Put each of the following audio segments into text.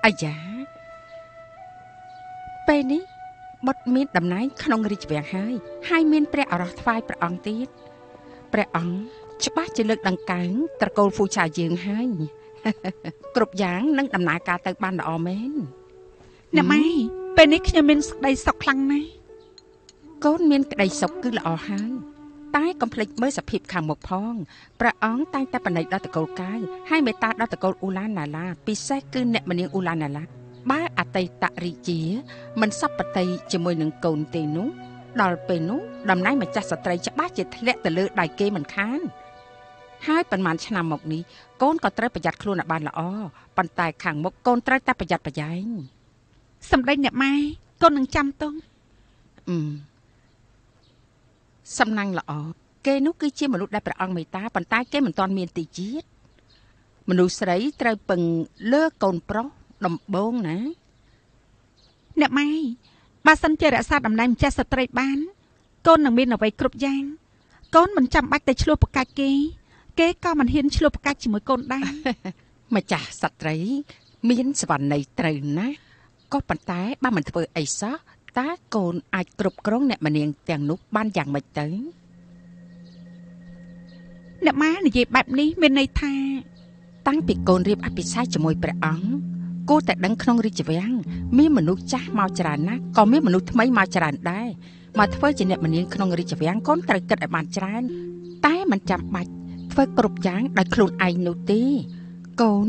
អាយ៉ាពេលនេះបុត្រមានតំណែងក្នុងរាជវាំងហើយមានព្រះអរោះថ្វាយព្រះអង្គទៀតព្រះអង្គច្បាស់ជាលើកដង្កើងត្រកូលហ្វូឆាយើងហើយគ្រប់យ៉ាងនឹងដំណើរការទៅបានល្អមែនអ្នកម៉ែពេលនេះខ្ញុំមានក្តីសុខខ្លាំងណាស់កូនមានក្តីសុខគឺល្អហើយតែកុំភ្លេចមើលសភាពខាងមុខផងព្រះអង្គតែងតែបណិតដល់តកូលកាយហើយមេត្តាដល់តកូលអ៊ូឡានណាឡាពិសេសគឺអ្នកមនាងអ៊ូឡានណាឡាបើអតីតរាជាមិនសពតិជាមួយនឹងកូនទេនោះដល់ពេលនោះតំណែងម្ចាស់ស្ត្រីច្បាស់ជាធ្លាក់ទៅលើដៃគេមិនខានហើយប៉ុន្មានឆ្នាំមកនេះកូនក៏ត្រូវប្រយ័ត្នខ្លួនឲ្យបានល្អប៉ុន្តែខាងមុខកូនត្រូវតែប្រយ័ត្នប្រយែងសម្ដេចអ្នកម៉ែកូននឹងចាំទងសំណាងល្អគេនោះគឺជាមនុស្សដែលព្រះអង្គមេត្តាប៉ុន្តែគេមិនទាន់មានទីជាតិមនុស្សស្រីត្រូវពឹងលើកូនប្រុសដំបងណាអ្នកម៉ែបើសិនជារក្សាតំណែងម្ចាស់ស្ត្រីបានកូននឹងមានអ្វីគ្រប់យ៉ាងកូនមិនចាំបាច់ទៅឆ្លោះប្រកាច់គេក៏មិនហ៊ានឆ្លោះប្រកាច់ជាមួយកូនដែរម្ចាស់ស្ត្រីមានសវណ្ណីត្រូវណាក៏ប៉ុន្តែបើមិនធ្វើអីសោះតើកូនអាចគ្រប់គ្រងអ្នកមនាងទាំងនោះបានយ៉ាងម៉េចទៅអ្នកម៉ែនិយាយបែបនេះមានន័យថាតាំងពីកូនរៀបអភិសេកជាមួយព្រះអង្គគួរតែដឹងក្នុងរាជវាំងមានមនុស្សចាស់មកច្រើនណាស់ក៏មានមនុស្សថ្មីមកច្រើនដែរមកធ្វើជាអ្នកមនាងក្នុងរាជវាំងកូនត្រូវគិតឲ្យបានច្រើនតែមិនចាំបាច់ធ្វើគ្រប់យ៉ាងដោយខ្លួនឯងនោះទេកូន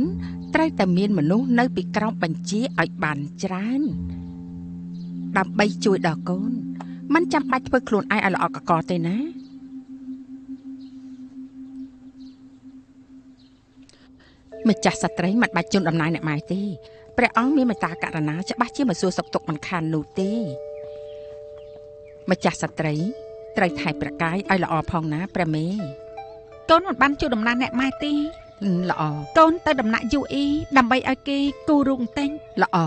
ត្រូវតែមានមនុស្សនៅពីក្រោមបញ្ជាឲ្យបានច្រើនដើម្បីជួយដល់កូនមិនចាំបាច់ធ្វើខ្លួនឯងឲ្យល្អកកទេណាម្ចាស់ស្ត្រីមិនបាច់ជន់ដំណើរអ្នកម៉ែទេព្រះអង្គមានមេត្តាករុណាច្បាស់ជាមិនសួរសុខទុក្ខមិនខាននោះទេម្ចាស់ស្ត្រីត្រូវថែប្រកាយឲ្យល្អផងណាព្រះមេកូនមិនបានជួយដំណើរអ្នកម៉ែទេល្អកូនទៅដំណាក់យូអ៊ីដើម្បីឲ្យគេគូររូងតែងល្អ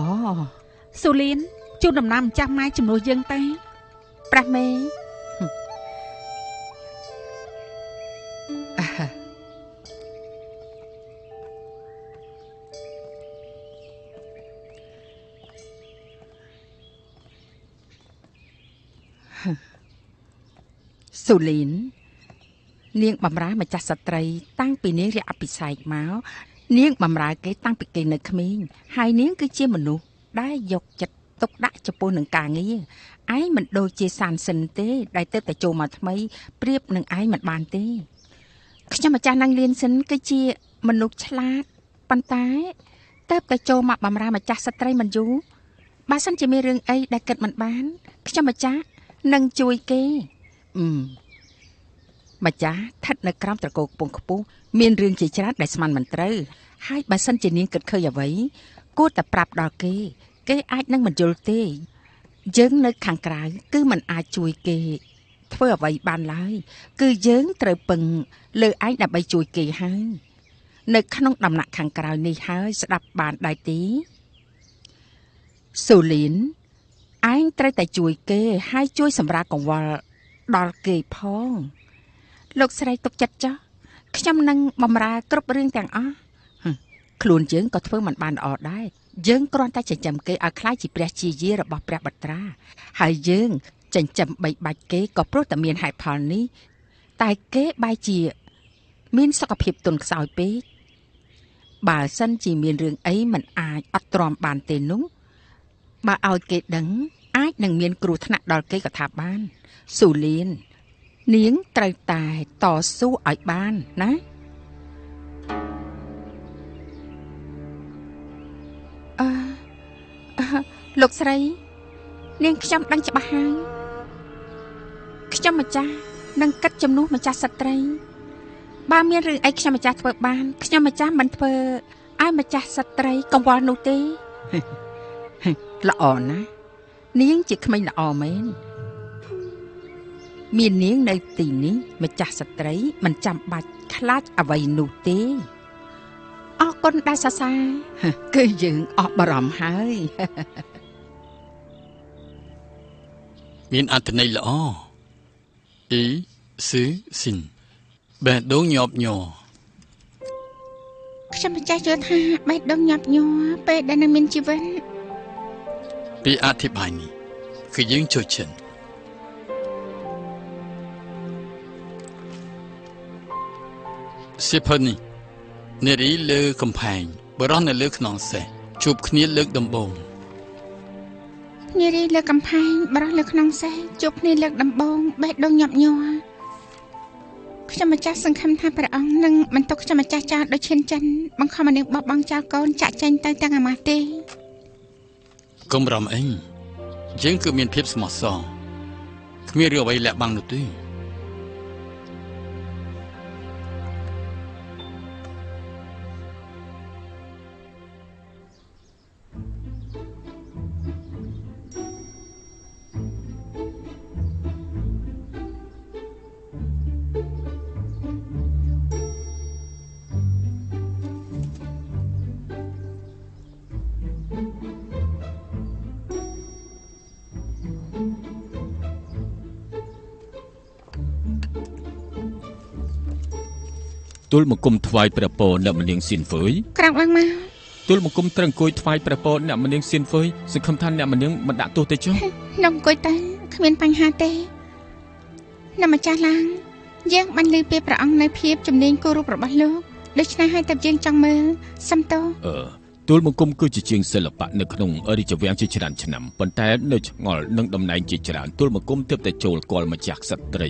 ស៊ូលីនជួយដំណើរម្ចាស់ម៉ែជំនួសយើងទេព្រះមេស៊ូលីននាងបម្រើម្ចាស់ស្ត្រីតាំងពីនាងរៀបអភិសេកមកនាងបម្រើគេតាំងពីគេនៅក្មេងហើយនាងគឺជាមនុស្សដែលយកចិត្តទុកដាក់ចំពោះនឹងការងារឯងមិនដូចជាសានសិនទេដែលទៅតែចូលមកថ្មីប្រៀបនឹងឯងមិនបានទេខ្ញុំម្ចាស់នាងលៀនសិនគឺជាមនុស្សឆ្លាតប៉ុន្តែទៅតែចូលមកបម្រើម្ចាស់ស្ត្រីមិនយូរបើសិនជាមានរឿងអីដែលគិតមិនបានខ្ញុំម្ចាស់នឹងជួយគេម្ចាស់ស្ថិតនៅក្រោមត្រកូលខ្ពង់ខ្ពស់មានរឿងជាច្រើនដែលស្មានមិនត្រូវហើយបើសិនជានាងគិតឃើញអ្វីគួរតែប្រាប់ដល់គេអាចនឹងមិនយល់ទេយើងនៅខាងក្រៅគឺមិនអាចជួយគេធ្វើអ្វីបានឡើយគឺយើងត្រូវពឹងលើឯងដើម្បីជួយគេហើយនៅក្នុងដំណាក់ខាងក្រៅនេះហើយស្ដាប់បានដែរទេស៊ូលីនឯងត្រូវតែជួយគេហើយជួយសម្រាលកង្វល់ដល់គេផងលោកស្រីទុកចិត្តចុះខ្ញុំនឹងបម្រើគ្រប់រឿងទាំងអស់ខ្លួនយើងក៏ធ្វើមិនបានល្អដែរយើងគ្រាន់តែចិញ្ចឹមគេឲ្យខ្លាចជាព្រះជាយារបស់ព្រះបត្រាហើយយើងចិញ្ចឹមបីបាច់គេក៏ព្រោះតែមានហេតុផលនេះតែគេបែរជាមានសុខភាពទន់ខ្សោយពេកបើសិនជាមានរឿងអីមិនអាចអត់ទ្រាំបានទេនោះបើឲ្យគេដឹងអាចនឹងមានគ្រោះថ្នាក់ដល់គេក៏ថាបានស៊ូលីននាងត្រូវតែតស៊ូឲ្យបានណាលោកស្រីនាងខ្ញុំដឹងច្បាស់ហើយខ្ញុំម្ចាស់នឹងគិតជំនួសម្ចាស់ស្ត្រីបើមានរឿងអីខ្ញុំម្ចាស់ធ្វើបានខ្ញុំម្ចាស់មិនធ្វើឲ្យម្ចាស់ស្ត្រីកង្វល់នោះទេ ល្អណាស់នាងជាក្មេងល្អមែនមាននាងនៅទីនេះម្ចាស់ស្ត្រីមិនចាំបាច់ខ្លាចអ្វីនោះទេអរគុណដែលសរសើរគឺយើងអស់បារម្ភហើយមានអត្ថន័យល្អអ៊ីស៊ឺស៊ីនបេះដូងញាប់ញ័រខ្ញុំម្ចាស់យល់ថាបេះដូងញាប់ញ័រពេលដែលនៅមានជីវិតពីអធិប្បាយនេះគឺយើងចូលចិត្តសិភើនេះនារីលើកំផែងបរោះនៅលើខ្នងសេះជួបគ្នាលើកដំបូងនារីលើកំផែងបរោះលើខ្នងសេះជួបគ្នាលើកដំបូងបេះដូងញាប់ញ័រខ្ញុំម្ចាស់សង្ឃឹមថាព្រះអង្គនឹងមិនទុកខ្ញុំម្ចាស់ចោលដូចឈានចិនបង្ខំឲ្យនាងបោះបង់ចោលកូនចាក់ចេញទៅទាំងអាម៉ាស់ទេកុំរំអីយើងគឺមានភាពស្មោះសរគ្មានរឿងអ្វីលាក់បាំងនោះទេទូលបង្គំថ្វាយព្រះពរអ្នកមនាងសៀនហ្វើយក្រាបឡើងមកទូលបង្គំត្រឹងអង្គុយថ្វាយព្រះពរអ្នកមនាងសៀនហ្វើយសង្ឃឹមថាអ្នកមនាងមិនដាក់ទោសទេចុះខ្ញុំអង្គុយតែគ្មានបញ្ហាទេអ្នកម្ចាស់ឡាងយើងបានលើពីព្រះអង្គនៅភាពជំនាញគោរពរបស់លោកដូច្នេះហើយតែយើងចង់មើលសំទោទូលបង្គំគឺជាជាងសិល្បៈនៅក្នុងរាជវាំងជាច្រើនឆ្នាំប៉ុន្តែនៅឆ្ងល់នឹងតំណែងជាច្រើនទូលបង្គំទើបតែចូលគាល់ម្ចាស់ក្សត្រី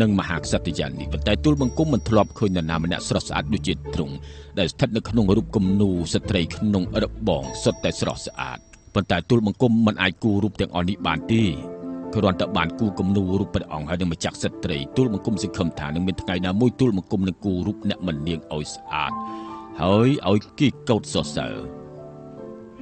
និងមហាក្សត្រយាននេះប៉ុន្តែទូលបង្គំមិនធ្លាប់ឃើញនរណាម្នាក់ស្រស់ស្អាតដូចជាទ្រង់ដែលស្ថិតនៅក្នុងរូបគំនូរស្ត្រីក្នុងរបងសុទ្ធតែស្រស់ស្អាតប៉ុន្តែទូលបង្គំមិនអាចគូររូបទាំងអស់នេះបានទេគ្រាន់តែបានគូរគំនូររូបព្រះអង្គហើយនឹងម្ចាស់ក្សត្រីទូលបង្គំសង្ឃឹមថានឹងមានថ្ងៃណាមួយទូលបង្គំនឹងគូររូបអ្នកមិននាងឲ្យស្អាតហើយឲ្យគេកោតសរសើរ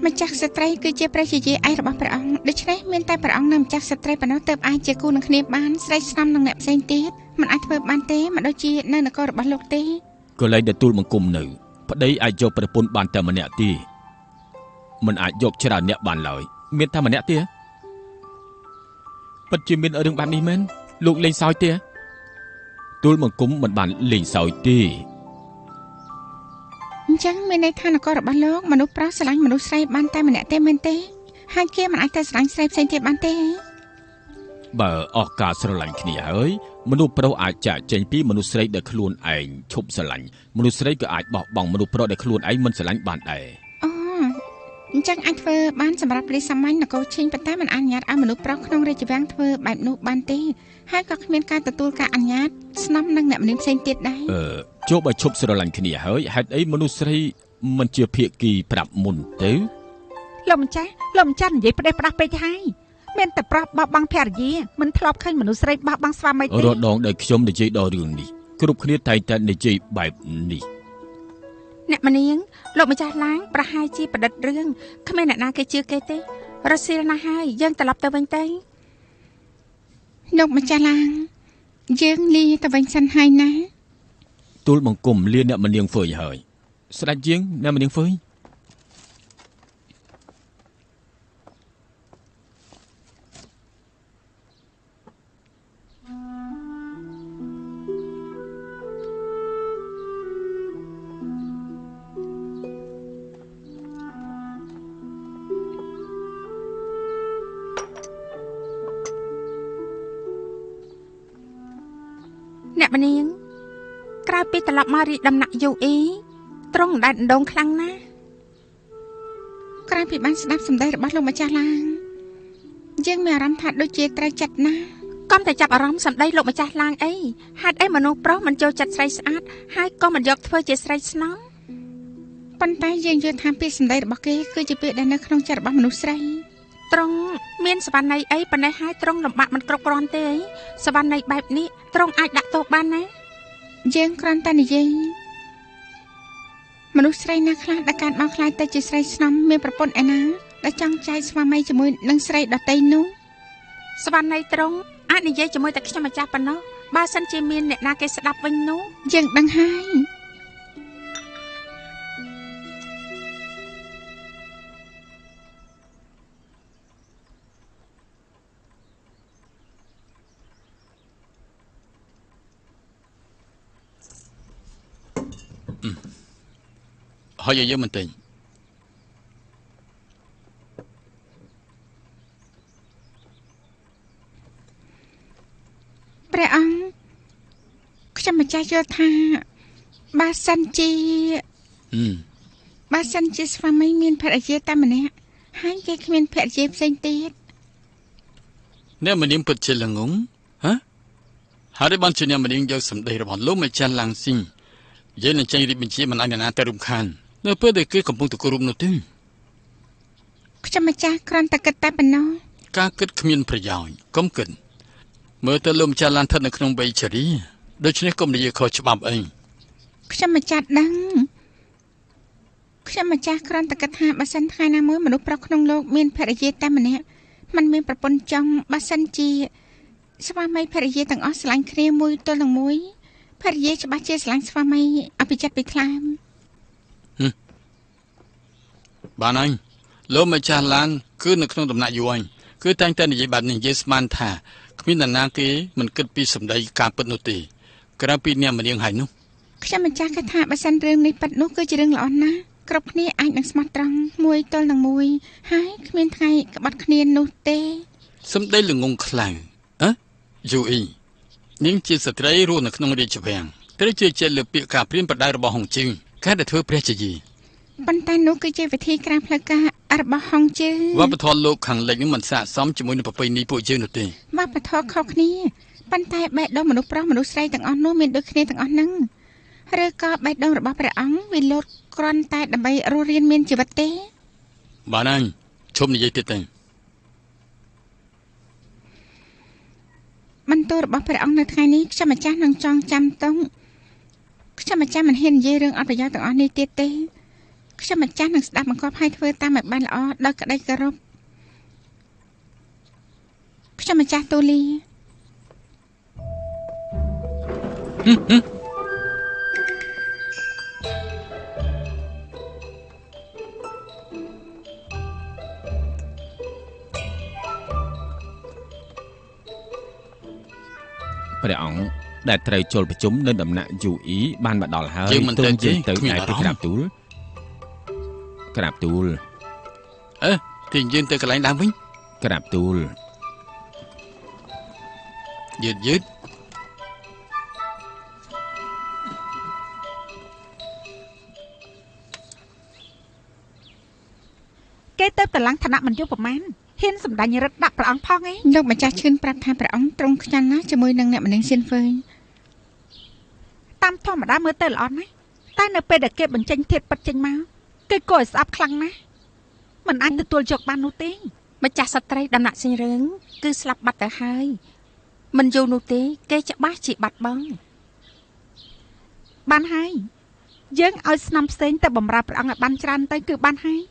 ម្ចាស់ស្ត្រីគឺជាព្រះជាយាយឯករបស់ព្រះអង្គដូច្នេះមានតែព្រះអង្គនិងម្ចាស់ស្ត្រីប៉ុណ្ណោះទើបអាចជាគូនឹងគ្នាបានស្រីស្នំនឹងអ្នកផ្សេងទៀតមិនអាចធ្វើបានទេមិនដូចជានៅនគររបស់លោកទេកន្លែងដែលទូលបង្គំនៅប្តីអាចយកប្រពន្ធបានតែម្នាក់ទេមិនអាចយកច្រើនអ្នកបានឡើយមានតែម្នាក់ទេពិតជាមានរឿងបែបនេះមែនលោកលេងសើចទេទូលបង្គំមិនបានលេងសើចទេអញ្ចឹងមានន័យថានគររបស់លោកមនុស្សប្រុសស្រឡាញ់មនុស្សស្រីបានតែម្នាក់ទេមែនទេហើយគេមិនអាចទៅស្រឡាញ់ស្រីផ្សេងទៀតបានទេបើអស់ការស្រឡាញ់គ្នាហើយមនុស្សប្រុសអាចចាកចេញពីមនុស្សស្រីដែលខ្លួនឯងឈប់ស្រឡាញ់មនុស្សស្រីក៏អាចបោះបង់មនុស្សប្រុសដែលខ្លួនឯងមិនស្រឡាញ់បានដែរអូអញ្ចឹងអាចធ្វើបានសម្រាប់រាជសាមញ្ញនគរឈិញប៉ុន្តែមិនអនុញ្ញាតឲ្យមនុស្សប្រុសក្នុងរាជវាំងធ្វើបែបនោះបានទេហើយក៏គ្មានការទទួលការអនុញ្ញាតស្នំនឹងអ្នកម្នាងផ្សេងទៀតដែរចុះបើឈប់ស្រឡាញ់គ្នាហើយហេតុអីមនុស្សស្រីមិនជាភាគីប្រាប់មុនទៅលោកម្ចាស់និយាយផ្ដេសផ្ដាស់ពេកហើយមានតែប្រុសបោះបង់ភរិយាមិនធ្លាប់ឃើញមនុស្សស្រីបោះបង់ស្វាមីទេរដងដែលខ្ញុំនិយាយដល់រឿងនេះគ្រប់គ្នាតែងតែនិយាយបែបនេះអ្នកម្នាងលោកម្ចាស់ឡាងប្រហែលជាប្រឌិតរឿងគ្មានអ្នកណាគេជឿគេទេរសៀលណាស់ហើយយើងត្រឡប់ទៅវិញទៅលោកម្ចាស់ឡាងយើងលាទៅវិញសិនហើយណាទូលបង្គំលាអ្នកម្នាងហ្វើយហើយស្ដេចយាងអ្នកម្នាងហ្វើយអ្នកម្នាងក្រោយពីត្រឡប់មករីដំណាក់យូអ៊ីត្រង់ដែនដងខ្លាំងណាស់ក្រោយពីបានស្ដាប់សម្ដីរបស់លោកម្ចាស់ឡាងយើងមានអារម្មណ៍ថាដូចជាត្រូវចិត្តណាស់កុំតែចាប់អារម្មណ៍សម្ដីលោកម្ចាស់ឡាងអីហេតុអីមនុស្សប្រុសមិនចូលចិត្តស្រីស្អាតហើយក៏មិនយកធ្វើជាស្រីស្នំប៉ុន្តែយើងយល់ថាពាក្យសម្ដីរបស់គេគឺជាពាក្យដែលនៅក្នុងចិត្តរបស់មនុស្សស្រីត្រង់មានសវណ្ណ័យអីប៉ុណ្ណេះហើយត្រង់លំបាកមិនគ្រប់គ្រាន់ទេអីសវណ្ណ័យបែបនេះត្រង់អាចដាក់ទោសបានណាយើងគ្រាន់តែនិយាយមនុស្សស្រីណាខ្លះដែលកើតមកខ្លាចទៅជាស្រីស្នំមានប្រពន្ធឯណា ដែលចង់ចែកស្វាមីជាមួយនឹងស្រីដតីនោះ ស្វាមីត្រង់អាចនិយាយជាមួយតែខ្ញុំម្ចាស់ប៉ុណ្ណោះបើសិនជាមានអ្នកណាគេស្ដាប់វិញនោះ យើងដឹងហើយ ហើយយើងមិនទិញ ព្រះអង្គខ្ញុំម្ចាស់យល់ថាបើសិនជាស្វាមីមានភរិយាតែម្នាក់ហើយគេគ្មានភរិយាផ្សេងទៀត អ្នកមនាងពិតជាល្ងងហ៎ហើយបានជាអ្នកមនាងយកសម្ដីរបស់លោកម្ចាស់ឡាំងស៊ីងយើងនឹងចេញរៀបបញ្ជាមិនឲ្យអ្នកណាទៅរំខាននៅពេលដែលគេកំពុងទៅគោរពនោះទេ ខ្ញុំម្ចាស់គ្រាន់តែគិតតែប៉ុណ្ណោះ ការគិតគ្មានប្រយោជន៍កុំគិតមើលទៅលោកម្ចាស់ឡានស្ថិតនៅក្នុងវ័យជរាដូច្នេះកុំនិយាយខុសច្បាប់អី ខ្ញុំម្ចាស់ដឹងខ្ញុំម្ចាស់គ្រាន់តែគិតថាបើសិនថ្ងៃណាមួយមនុស្សប្រុសក្នុងលោកមានភរិយាតែម្នាក់มันមានប្រពន្ធចង់បើសិនជាស្វាមីភរិយាទាំងអស់ស្រឡាញ់គ្នាមួយទល់នឹងមួយភរិយាច្បាស់ជាស្រឡាញ់ស្វាមីអភិចិត្តពីខ្លាំង បានហើយលោកម្ចាស់ឡានគឺនៅក្នុងដំណាក់យួរគឺតែងតែនិយាយបែបនេះនិយាយស្មានថាគ្មាននរណាគេមិនគិតពីសម្ដីការពិតនោះទេក្រៅពីអ្នកមនាងហើយនោះ ខ្ញុំម្ចាស់គិតថាបើសិនរឿងនេះពិតនោះគឺជារឿងល្អណាស់គ្រប់គ្នាអាចនឹងស្មោះត្រង់មួយទល់នឹងមួយហើយគ្មានថ្ងៃក្បត់គ្នានោះទេ សម្ដីល្ងងខ្លាំងយូអ៊ីនាងជាស្ត្រីរស់នៅក្នុងរាជវាំងត្រូវជឿជាក់លើពាក្យការព្រានប្រដៅរបស់ហុងជឹងការដែលធ្វើព្រះជាយី ប៉ុន្តែនោះគឺជាវិធីក្រៅផ្លូវការរបស់ហុងជើ វប្បធម៌លោកខាងលិចនឹងមិនស័ក្តិសមជាមួយនឹងប្រពៃណីពួកយើងនោះទេ វប្បធម៌ខុសគ្នាប៉ុន្តែបេះដូងមនុស្សប្រុសមនុស្សស្រីទាំងអស់នោះមានដូចគ្នាទាំងអស់ហ្នឹងឬក៏បេះដូងរបស់ព្រះអង្គវាលោតគ្រាន់តែដើម្បីរស់រានមានជីវិតទេ បានហើយឈប់និយាយទៀតទៅ បន្ទូលរបស់ព្រះអង្គនៅថ្ងៃនេះខ្ញុំម្ចាស់នឹងចងចាំទុកខ្ញុំម្ចាស់មិនហ៊ាននិយាយរឿងអត់ប្រយោជន៍ទាំងអស់នេះទៀតទេខ្ញុំម្ចាស់នឹងស្ដាប់បង្គាប់ឲ្យធ្វើតាមឲ្យបានល្អដោយក្តីគោរពខ្ញុំម្ចាស់ទូលី ព្រះអង្គដែលត្រូវចូលប្រជុំនៅដំណាក់យូអ៊ីបានមកដល់ហើយ យើងមិនទៅ យើងទៅ គ្មាន ឯ អារ ពី ម្មណ៍ ក្រាបទូល ទីយើងទៅកន្លែងដើមវិញ ក្រាបទូល យឺតយឺត គេទៅតឡើងឋានៈមិនយូរប្រមាណហ៊ានសម្ដេញរឹតដាក់ព្រះអង្គផងឯងលោកម្ចាស់ឈឿនប្រាប់ថាព្រះអង្គទ្រង់ខ្ញាល់ណាស់ជាមួយនឹងអ្នកម្នាក់សៀនហ្វឺងតាមធម្មតាមើលទៅល្អណាស់តែនៅពេលដែលគេបញ្ចេញធាតុពិតចេញមកគេគួរឲ្យស្អប់ខ្លាំងណាស់មិនអាចទទួលយកបាននោះទេ ម្ចាស់ស្ត្រីដំណាក់សេងរឿងគឺស្លាប់បាត់ទៅហើយមិនយូរនោះទេគេច្បាស់ជាបាត់បង់ បានហើយយើងឲ្យស្នំផ្សេងទៅបំរើព្រះអង្គឲ្យបានច្រើនទៅគឺបានហើយ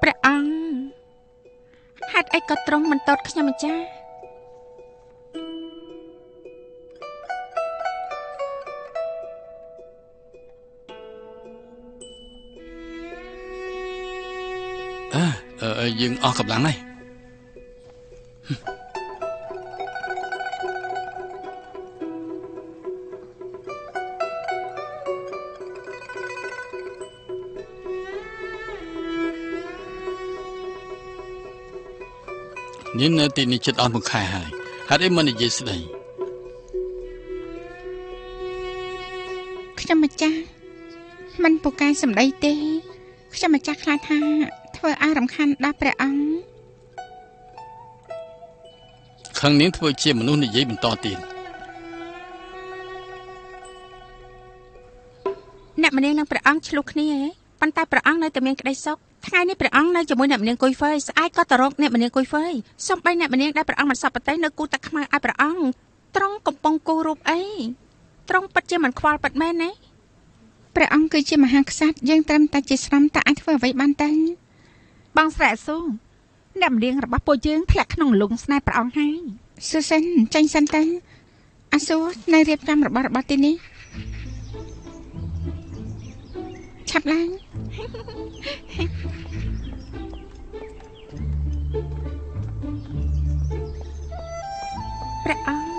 ព្រះអង្គហេតុអីក៏ទ្រង់មិនតតខ្ញុំម្ចាស់ យើងអស់កម្លាំងហើយ នាងនៅទីនេះចិត្តអស់មួយខែហើយហេតុអីមិននិយាយស្ដី ខ្ញុំម្ចាស់មិនពូកែសម្ដីទេខ្ញុំម្ចាស់ខ្លាចថាធ្វើឲ្យរំខានដល់ព្រះអង្គ ខាងនាងធ្វើជាមនុស្សនិយាយបន្តទៀត អ្នកម្នាងនិងព្រះអង្គឆ្លុះគ្នាប៉ុន្តែព្រះអង្គនៅតែមានក្តីសុខថ្ងៃនេះព្រះអង្គនៅជាមួយអ្នកម្នាងគុយហ្វេស្អែកក៏ទៅរកអ្នកម្នាងគុយហ្វេសំបីអ្នកម្នាងដែលព្រះអង្គមិនសពប្រតិនៅគូតាខ្មៅឲ្យព្រះអង្គទ្រង់កំពុងគូររូបអីទ្រង់ពិតជាមិនខ្វល់ពិតមែនទេ ព្រះអង្គគឺជាមហាក្សត្រយើងត្រឹមតែជាស្រមតើអាចធ្វើអ្វីបានទៅ បងស្រែស៊ូអ្នកម្នាងរបស់ពួកយើងធ្លាក់ក្នុងលងស្នេហ៍ព្រះអង្គហើយ ស៊ូសិនចាញ់សិនទៅអាស៊ូនៅរៀបចំរបស់ទីនេះឆាប់ឡើងព្រះអង្គ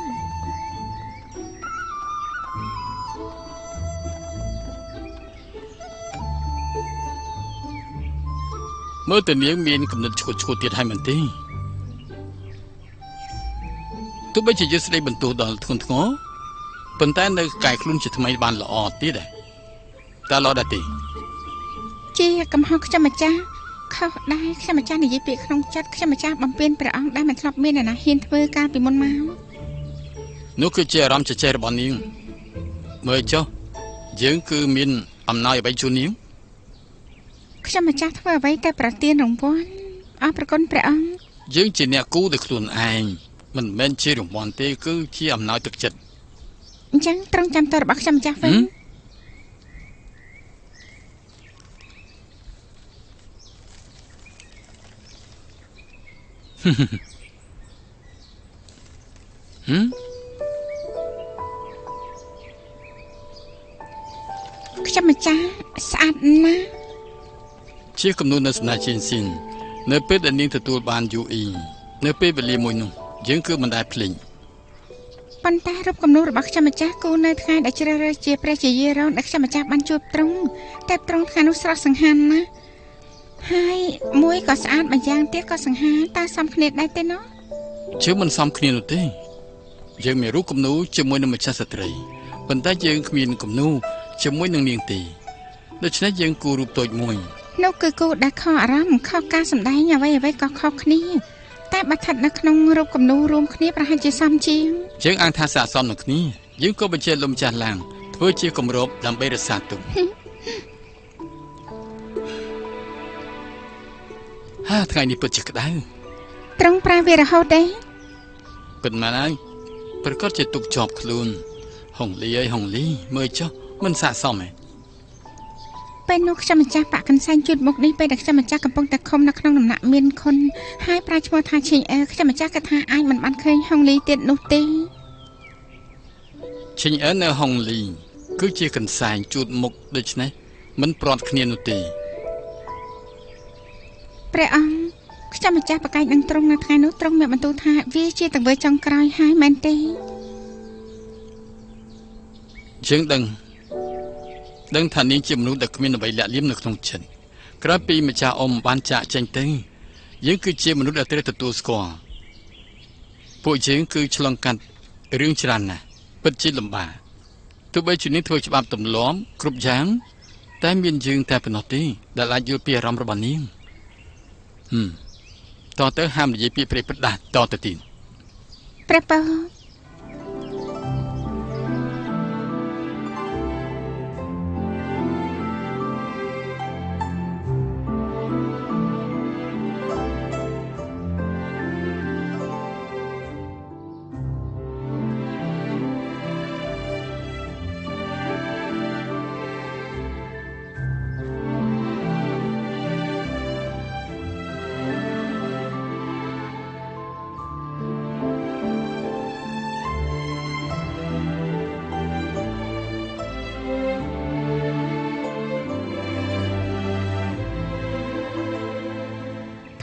មើលទៅនាងមានកំណត់ឈួតទៀតហើយមែនទេទោះបីជាយើងស្ដីបន្ទោសដល់ធ្ងន់ធ្ងរប៉ុន្តែនៅកែខ្លួនជាថ្មីបានល្អទៀតដែរតើល្អដែរទេ ជាកំហុសខ្ញុំម្ចាស់ខុសដែរខ្ញុំម្ចាស់និយាយពាក្យក្នុងចិត្តខ្ញុំម្ចាស់បំពេញព្រះអង្គដែលមិនធ្លាប់មានអ្នកណាហ៊ានធ្វើកាលពីមុនមក នោះគឺជាអារម្មណ៍ជជែករបស់នាងមើលចុះយើងគឺមានអំណោយអ្វីជូននាង ខ្ញុំម្ចាស់ធ្វើអ្វីតែប្រទានរង្វាន់អរព្រគុណព្រះអង្គ យើងជាអ្នកគូដោយខ្លួនឯងមិនមែនជារង្វាន់ទេគឺជាអំណោយទឹកចិត្ត អញ្ចឹងត្រង់ចាំតរបស់ខ្ញុំម្ចាស់វិញ ខ្ញុំម្ចាស់ស្អាតណាស់ ជាគំនូរនៅសំណាក់ជាស៊ីននៅពេលដែលនាងទទួលបានយូអ៊ីនៅពេលវេលាមួយនោះយើងគឺមិនដែលភ្លេច ប៉ុន្តែរូបគំនូររបស់ខ្ញុំម្ចាស់គូនៅថ្ងៃដែលជ្រើសរើសជាព្រះជាយារោដែលខ្ញុំម្ចាស់បានជួបទ្រង់តែទ្រង់ថ្ងៃនោះស្រស់សង្ហាណាស់ហើយមួយក៏ស្អាតម្យ៉ាងទៀតក៏សង្ហាតែសំគ្នាដែរទេណោះ ជឿមិនសមគ្នានោះទេយើងមានរូបគំនូរជាមួយនឹងម្ចាស់ស្ត្រីប៉ុន្តែយើងគ្មានគំនូរជាមួយនឹងនាងទេដូច្នេះយើងគូររូបតូចមួយ នោះគឺគូដែលខុសអារម្មណ៍ខុសការសម្ដែងអ្វីក៏ខុសគ្នាតែបើស្ថិតនៅក្នុងរូបគំនូររួមគ្នាប្រហែលជាសមជាង យើងអាចថាស័ក្តិសមនឹងគ្នាយើងក៏បញ្ជាលោកម្ចាស់ឡើងធ្វើជាគម្របដើម្បីរក្សាទុក ថ្ងៃនេះពិតជាក្តៅ ត្រង់ប្រាវារហូតទេ ពិតមែនហើយប្រកាសជាទុកជាប់ខ្លួនហុងលីអើយហុងលីមើលចុះមិនស័ក្តិសមទេ ពេលនោះខ្ញុំម្ចាស់បាក់កន្សែងជូតមុខនេះពេលដែលខ្ញុំម្ចាស់កំពុងតែខំនៅក្នុងដំណាក់មានខុនហើយប្រាឈ្មោះថាឈិញអើខ្ញុំម្ចាស់គាត់ថាអាចមិនបានឃើញហុងលីទៀតនោះទេ ឈិញអើនៅហុងលីគឺជាកន្សែងជូតមុខដូច្នេះមិនប្រត់គ្នានោះទេ ព្រះអង្គខ្ញុំម្ចាស់ប្រកែកនឹងទ្រង់នៅថ្ងៃនោះទ្រង់មានបន្ទូលថាវាជាទង្វើចុងក្រោយហើយមែនទេ យើងដឹងថានាងជាមនុស្សដែលគ្មានអ្វីលាក់លៀមនៅក្នុងចិត្តក្រោយពីម្ចាស់អ៊ំបានចាក់ចេញទៅយើងគឺជាមនុស្សដែលត្រូវទទួលស្គាល់ពួកយើងគឺឆ្លងកាត់រឿងច្រើនណាស់ពិតជាលំបាកទោះបីជានាងធ្វើច្បាប់ទម្លាប់គ្រប់យ៉ាងតែមានយើងតែប៉ុណ្ណោះទេដែលអាចយល់ពីអារម្មណ៍របស់នាងតោះទៅហាមនិយាយពាក្យព្រៃពិតដាស់តទៅទៀត ព្រះពរ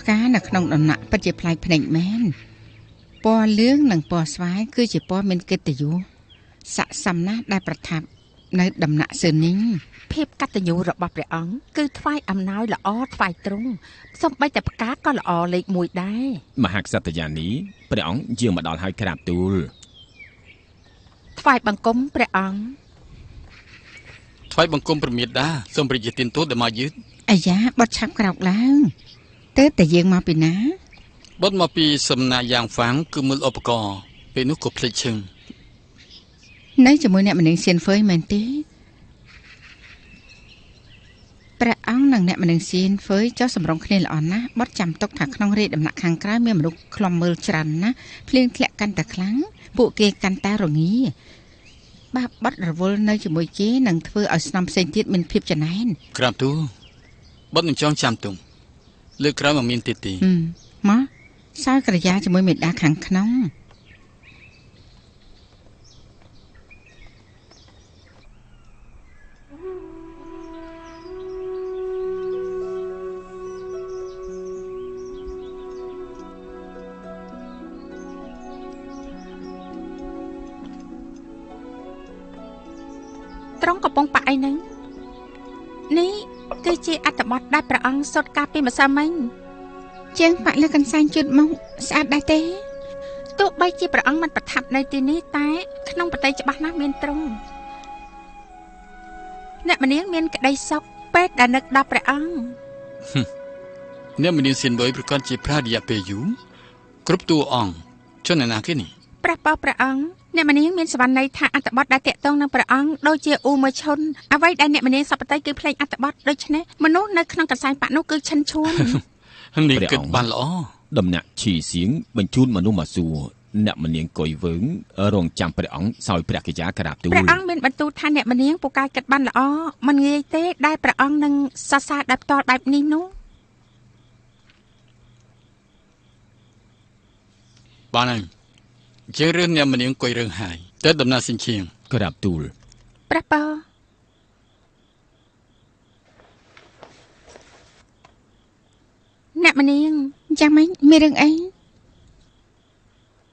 ផ្កានៅក្នុងដំណាក់ពិតជាប្លែកភ្នែកមែនពណ៌លឿងនិងពណ៌ស្វាយគឺជាពណ៌មានកិត្តិយសស័ក្តិសមណាស់ដែលប្រថាប់នៅដំណាក់សឺនីងភាពកតញ្ញូរបស់ព្រះអង្គគឺថ្វាយអំណោយល្អថ្វាយទ្រង់សូម្បីតែផ្កាក៏ល្អលេខ1ដែរ មហាក្សត្រយានីព្រះអង្គយាងមកដល់ហើយក្រាបទូល ថ្វាយបង្គំព្រះអង្គ ថ្វាយបង្គំព្រះមេដាសូមព្រះជាទានទោសដែលមកយឺត អាយ៉ាបត់ឆាប់ក្រោកឡើងទើបតែយើងមកពីណា បត់មកពីសំណាក់យ៉ាងហ្វាំងគឺមើលឧបករណ៍ពេលនោះក៏ភ្លេចឈឹង នៅជាមួយអ្នកម្នាងសៀនហ្វឺយមែនទេព្រះអង្គនិងអ្នកម្នាងសៀនហ្វឺយចុះសម្រុងគ្នាល្អណាស់បត់ចាំទុកថាក្នុងរាជដំណាក់ខាងក្រៅមានមនុស្សខ្លំមើលច្រើនណាស់ភ្លៀងធ្លាក់កាន់តែខ្លាំងពួកគេកាន់តែរងា បាបបាត់រវល់នៅជាមួយគេនឹងធ្វើឲ្យស្នំផ្សេងទៀតមានភាពចំណែនក្រាបទូលបាត់នឹងចងចាំទុំលើកក្រោយមកមានទៀតទេមកសើក្រយាជាមួយមេដាខាងក្នុងត្រង់កំពុងប៉ាក់អីហ្នឹងនេះគឺជាអត្ថបទដែលព្រះអង្គសូត្រកាលពីម្សិលមិញជាងប៉ាក់លើកន្សែងជូតមកស្អាតដែរទេទោះបីជាព្រះអង្គមិនប្រថាប់នៅទីនេះតែក្នុងប្រតិច្បាស់ណាស់មានត្រង់អ្នកម្នាងមានក្តីសុខពេកដែលនឹកដល់ព្រះអង្គអ្នកម្នាងសៀនបុយប្រកាសជាប្រារយៈពេលយូរគ្រប់តួអង្គជនណាគេនេះព្រះបោះព្រះអង្គអ្នកម្នាងមានសវណ្ណ័យថាអត្ថបទដែលតាក់ទងនឹងព្រះអង្គដូចជាអ៊ូមួយឈុនអ្វីដែលអ្នកម្នាងសពតិគឺភ្លេចអត្ថបទដូច្នេះមនុស្សនៅក្នុងកន្សែងប៉ាក់នោះគឺឈិនឈួននេះគិតបានល្អដំណាក់ឈីសៀងបញ្ជូនមនុស្សមកសួរអ្នកម្នាងកុយវើងរងចាំព្រះអង្គសោយព្រះកិយាក្រាបទូលព្រះអង្គមានបន្ទូលថាអ្នកម្នាងពូកែគិតបានល្អមិនងាយទេដែលព្រះអង្គនឹងសរសើរដោយផ្ទាល់បែបនេះនោះបានហើយជារឿងអ្នកម្នាងកុយរឿងហើយតែដំណើរសិនជាងក្រាបទូលព្រះបោអ្នកម្នាងយ៉ាងម៉េចមានរឿងអី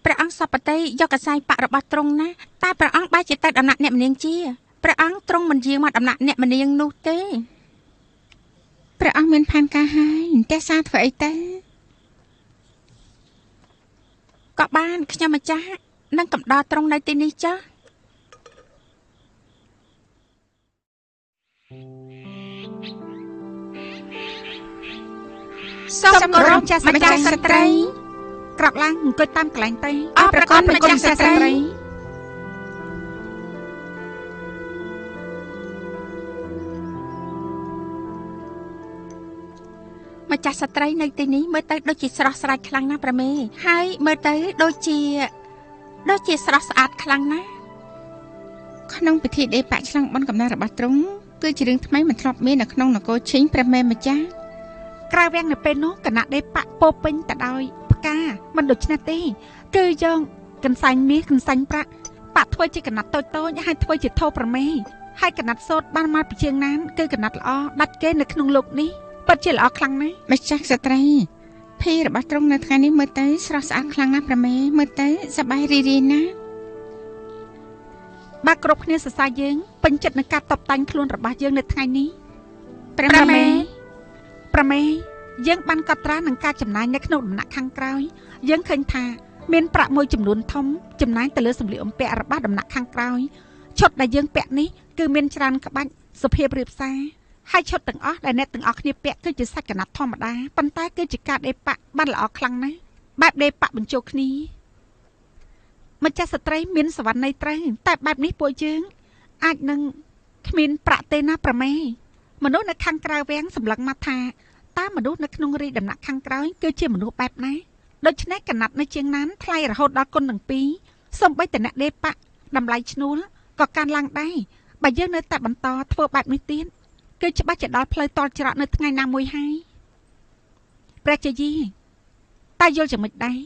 ព្រះអង្គសពតិយកកសែងប៉ាក់របស់ទ្រង់ណាតែព្រះអង្គបែរជាទៅដំណាក់អ្នកម្នាងជាព្រះអង្គទ្រង់មិនយាងមកដំណាក់អ្នកម្នាងនោះទេព្រះអង្គមានផែនការហើយតែសារធ្វើអីទៅក៏បានខ្ញុំម្ចាស់នឹងកំដរត្រង់នៅទីនេះចាស់សូមគោរពចាស់ម្ចាស់ស្ត្រីក្រោកឡើងអង្គុយតាមកន្លែងទៅអរប្រកបម្ចាស់ស្ត្រីម្ចាស់ស្ត្រីនៅទីនេះមើលទៅដូចជាស្រស់ស្រាយខ្លាំងណាស់ប្រមេហើយមើលទៅដូចជាស្រស់ស្អាតខ្លាំងណាស់ក្នុងពិធីដេប៉ាក់ឆ្លងបុណ្យកំណើតរបស់ទ្រង់គឺជារឿងថ្មីមិនធ្លាប់មាននៅក្នុងនគរឈិញព្រះមេម្ចាស់ក្រៅវាំងនៅពេលនោះគណៈដេប៉ាក់ពោពេញទៅដោយផ្កាមិនដូច្នេះទេគឺយកកន្សែងមាសកន្សែងប្រាក់ប៉ាក់ធ្វើជាកណាត់តូចៗហើយធ្វើជាថោប្រមេហើយកណាត់សូត្របានមកពីជាងណានគឺកណាត់ល្អដាច់គេនៅក្នុងលោកនេះពិតជាល្អខ្លាំងណាស់ម្ចាស់ស្ត្រីភីរបស់ទ្រង់នៅថ្ងៃនេះមើលទៅស្រស់ស្អាតខ្លាំងណាស់ប្រមេមើលទៅសប្បាយរីករាយណាស់បើគ្រប់គ្នាសរសើរយើងពេញចិត្តនឹងការតបតាំងខ្លួនរបស់យើងនៅថ្ងៃនេះប្រមេយើងបានកត់ត្រានឹងការចំណាយនៅក្នុងដំណាក់ខាងក្រោយយើងឃើញថាមានប្រាក់មួយចំនួនធំចំណាយទៅលើសម្លៀកបំពាក់របស់ដំណាក់ខាងក្រោយឈុតដែលយើងពាក់នេះគឺមានច្រើនក្បាច់សុភាពរាបសារហើយឈុតទាំងអស់ដែលអ្នកទាំងអស់គ្នាពាក់គឺជាសាច់កណាត់ធម្មតាប៉ុន្តែគឺជាការដេប៉ាក់បានល្អខ្លាំងណាស់បែបដេប៉ាក់បញ្ចូលគ្នាម្ចាស់ស្ត្រីមានសវណ្ណ័យត្រូវតែបែបនេះពួកយើងអាចនឹងគ្មានប្រាក់ទេណាប្រមេមនុស្សនៅខាងក្រៅវាំងសម្លឹងមកថាតើមនុស្សនៅក្នុងរាជដំណាក់ខាងក្រោយគឺជាមនុស្សបែបណាដូច្នេះកណាត់នៅជាងណានថ្លៃរហូតដល់គុណទាំងពីរសូម្បីតែអ្នកដេប៉ាក់តម្លៃឈ្នួលក៏កើនឡើងដែរបើយើងនៅតែបន្តធ្វើបែបនេះទៀតគឺច្បាស់ជាដល់ផ្លូវតល់ច្រកនៅថ្ងៃណាមួយហើយព្រះជាយីតែយល់យ៉ាងម៉េចដែរ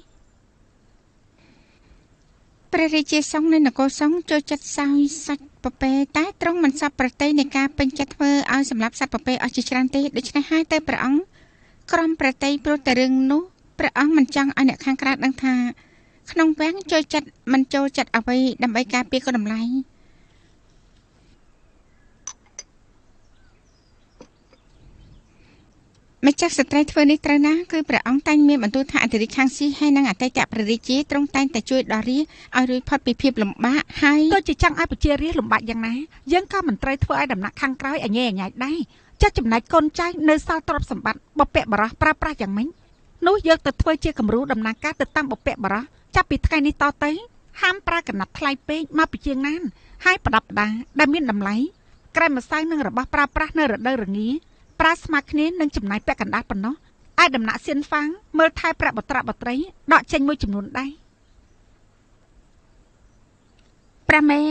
ព្រះរាជាសង្ឃនៅនគរសង្ឃចូលចិត្តសោយសាច់ពពែតែទ្រង់មិនសពប្រតិនៃការពេញចិត្តធ្វើឲ្យសម្រាប់សត្វពពែអស់ជាច្រើនទេដូច្នេះហើយទៅព្រះអង្គក្រំប្រតិព្រោះតែរឿងនោះព្រះអង្គមិនចង់ឲ្យអ្នកខាងក្រៅដឹងថាក្នុងវាំងចូលចិត្តមិនចូលចិត្តអ្វីដើម្បីការពារគុណតម្លៃម្ចាស់ស្ត្រីធ្វើនេះត្រូវណាគឺព្រះអង្គតែងមានបន្ទូលថាអធិរាជខាងស៊ីហើយនិងអតីតព្រះរាជាទ្រង់តែងតែជួយដល់រាជឲ្យរួចផុតពីភាពលំបាកហើយទោះជាចង់ឲ្យប្រជារាស្ត្រលំបាកយ៉ាងណាយើងក៏មិនត្រូវធ្វើឲ្យដំណាក់ខាងក្រោយអញែអញ៉ៃដែរចាស់ចំណែកកូនចៅនៅសល់ទ្រព្យសម្បត្តិបព្វបរោះប្រើប្រាស់យ៉ាងម៉េចនោះយកទៅធ្វើជាគំរូដំណើរការទៅតាមបព្វបរោះចាប់ពីថ្ងៃនេះតទៅហាមប្រើកណាត់ថ្លៃពេកមកពីជាងណានហើយប្រដាប់ប្រដាដែលមានតម្លៃក្រែមម្សៅនិងរបស់ប្រើប្រាស់នៅរដូវរងាប្រើស្មើគ្នានឹងចំណាយពាក់កណ្ដាលប៉ុណ្ណោះឯដំណាក់សៀនហ្វាំងមើលថែប្រាក់បត្រាបត្រីដកចេញមួយចំនួនដែរព្រះមេ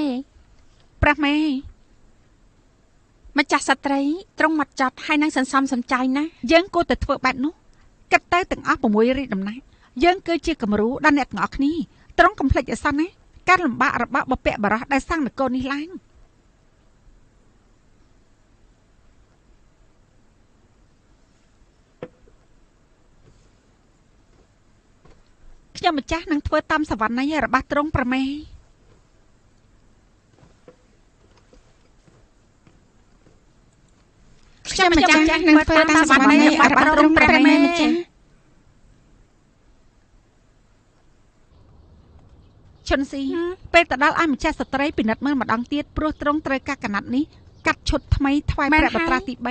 ព្រះមេ ម្ចាស់ស្ត្រីទ្រង់មកចត់ហើយនឹងសន្សំសំចៃណាស់ យើងគួរតែធ្វើបែបនោះគិតទៅទាំងអស់6រាជដំណាក់យើងគឺជាគំរូដល់អ្នកទាំងអស់គ្នាទ្រង់កុំភ្លេចអសនណាការលំបាករបស់បព្វបរោះដែលសាងនគរនេះឡើងខ្ញុំម្ចាស់នឹងធ្វើតាមសវណ្ណីរបស់ទ្រង់ព្រះមេ ខ្ញុំម្ចាស់នឹងធ្វើតាមសវណ្ណីរបស់ទ្រង់ព្រះមេម្ចាស់ ឈុនស៊ីពេលទៅដល់ឲ្យម្ចាស់ស្ត្រីពិនិត្យមើលម្ដងទៀតព្រោះទ្រង់ត្រូវកាត់កណាត់នេះកាត់ឈុតថ្មីថ្វាយព្រះបត្រាទី3